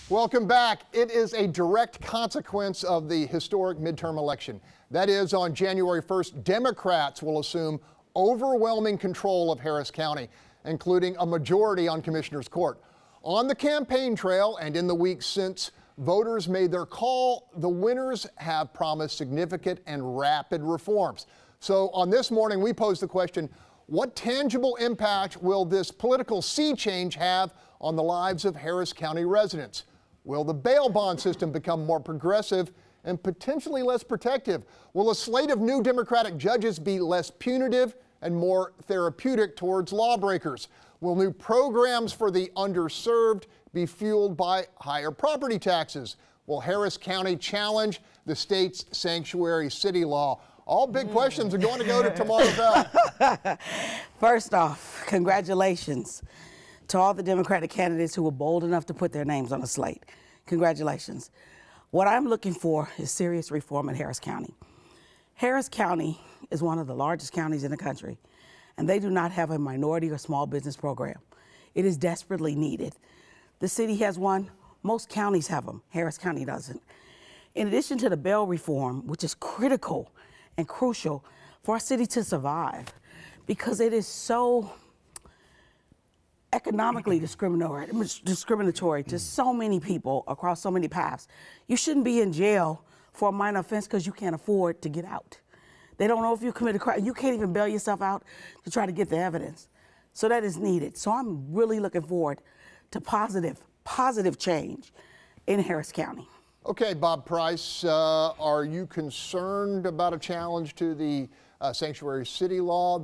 Welcome back. It is a direct consequence of the historic midterm election. That is, on January 1st, Democrats will assume overwhelming control of Harris County, including a majority on Commissioner's Court. On the campaign trail and in the weeks since voters made their call, the winners have promised significant and rapid reforms. So on this morning, we posed the question, what tangible impact will this political sea change have on the lives of Harris County residents? Will the bail bond system become more progressive and potentially less protective? Will a slate of new Democratic judges be less punitive and more therapeutic towards lawbreakers? Will new programs for the underserved be fueled by higher property taxes? Will Harris County challenge the state's sanctuary city law? All big questions are going to go to Tomaro Bell. First off, congratulations to all the Democratic candidates who were bold enough to put their names on a slate. Congratulations. What I'm looking for is serious reform in Harris County. Harris County is one of the largest counties in the country, and they do not have a minority or small business program. It is desperately needed. The city has one. Most counties have them. Harris County doesn't. In addition to the bail reform, which is critical and crucial for our city to survive, because it is so economically discriminatory to so many people across so many paths. You shouldn't be in jail for a minor offense because you can't afford to get out. They don't know if you committed a crime. You can't even bail yourself out to try to get the evidence. So that is needed. So I'm really looking forward to positive change in Harris County. Okay, Bob Price, are you concerned about a challenge to the sanctuary city law?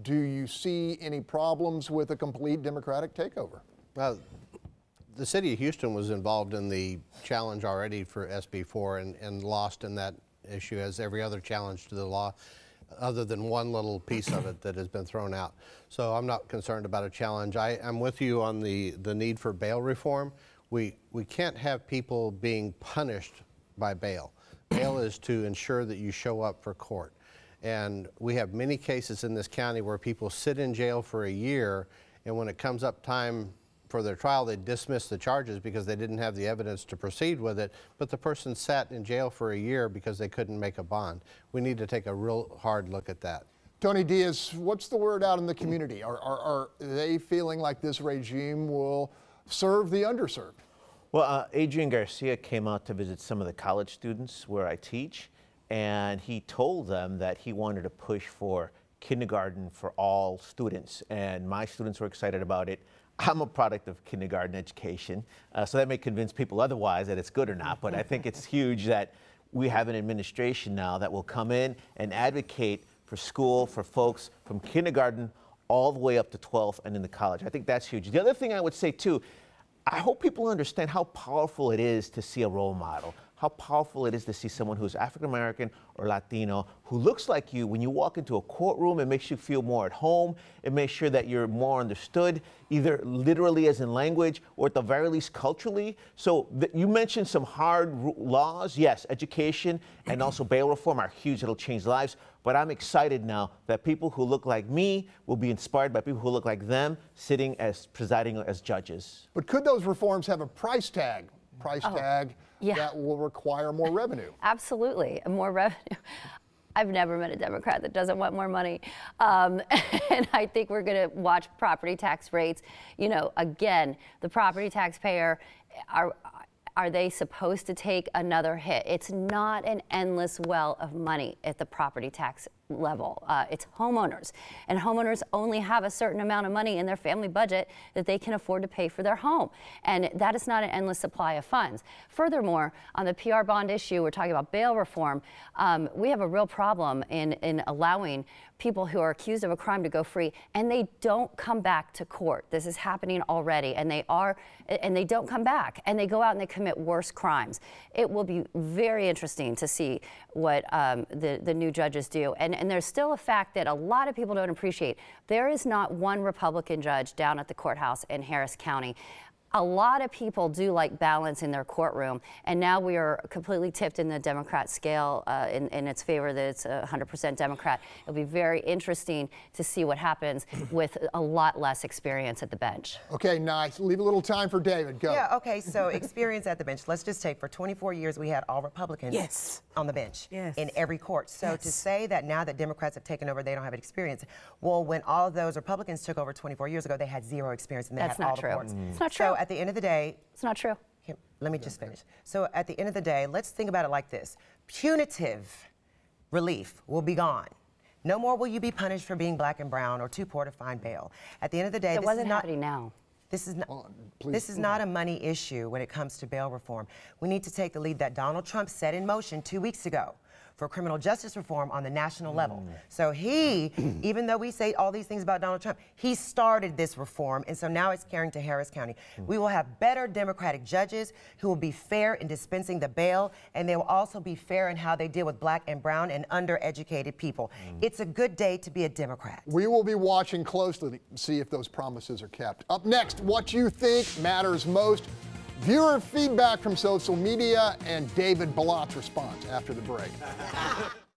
Do you see any problems with a complete Democratic takeover? The city of Houston was involved in the challenge already for SB 4 and lost in that issue, as every other challenge to the law, other than one little piece of it that has been thrown out. So I'm not concerned about a challenge. I'm with you on the need for bail reform. We can't have people being punished by bail. Bail is to ensure that you show up for court. And we have many cases in this county where people sit in jail for a year, and when it comes up time for their trial, they dismiss the charges because they didn't have the evidence to proceed with it, but the person sat in jail for a year because they couldn't make a bond. We need to take a real hard look at that. Tony Diaz, what's the word out in the community? Are they feeling like this regime will serve the underserved? Well, Adrian Garcia came out to visit some of the college students where I teach, and he told them that he wanted to push for kindergarten for all students, and my students were excited about it. I'm a product of kindergarten education, so that may convince people otherwise that it's good or not, but I think it's huge that we have an administration now that will come in and advocate for school for folks from kindergarten all the way up to 12th and into college. I think that's huge. The other thing I would say too, I hope people understand how powerful it is to see a role model, how powerful it is to see someone who's African-American or Latino who looks like you. When you walk into a courtroom, it makes you feel more at home. It makes sure that you're more understood, either literally as in language or at the very least culturally. So you mentioned some hard laws. Yes, education and also bail reform are huge. It'll change lives. But I'm excited now that people who look like me will be inspired by people who look like them presiding as judges. But could those reforms have a price tag? That will require more revenue. Absolutely, more revenue. I've never met a Democrat that doesn't want more money. And I think we're going to watch property tax rates. You know, again, the property taxpayer, are they supposed to take another hit? It's not an endless well of money at the property tax level. It's homeowners, and homeowners only have a certain amount of money in their family budget that they can afford to pay for their home, and that is not an endless supply of funds. Furthermore, on the PR bond issue, we're talking about bail reform. We have a real problem in allowing people who are accused of a crime to go free, and they don't come back to court. This is happening already, and they don't come back, and they go out and they commit worse crimes. It will be very interesting to see what the new judges do. And there's still a fact that a lot of people don't appreciate. There is not one Republican judge down at the courthouse in Harris County. a lot of people do like balance in their courtroom, and now we are completely tipped in the Democrat scale in its favor that it's 100% Democrat. It'll be very interesting to see what happens with a lot less experience at the bench. Okay, nice. Leave a little time for David. Go. Yeah, okay, so experience at the bench. Let's just take, for 24 years, we had all Republicans Yes. on the bench Yes. in every court. So to say that now that Democrats have taken over, they don't have experience. Well, when all those Republicans took over 24 years ago, they had zero experience and they That's had not all true. the courts. It's not true. So at the end of the day, It's not true. let me just finish. So at the end of the day, let's think about it like this. Punitive relief will be gone. No more will you be punished for being black and brown or too poor to find bail. At the end of the day, It this wasn't is not happening now. This is not. please. This is not a money issue when it comes to bail reform. We need to take the lead that Donald Trump set in motion 2 weeks ago for criminal justice reform on the national level. So he, even though we say all these things about Donald Trump, he started this reform, and so now it's carrying to Harris County. We will have better Democratic judges who will be fair in dispensing the bail, and they will also be fair in how they deal with black and brown and undereducated people. It's a good day to be a Democrat. We will be watching closely to see if those promises are kept. Up next, what you think matters most. Viewer feedback from social media and David Balat's response after the break.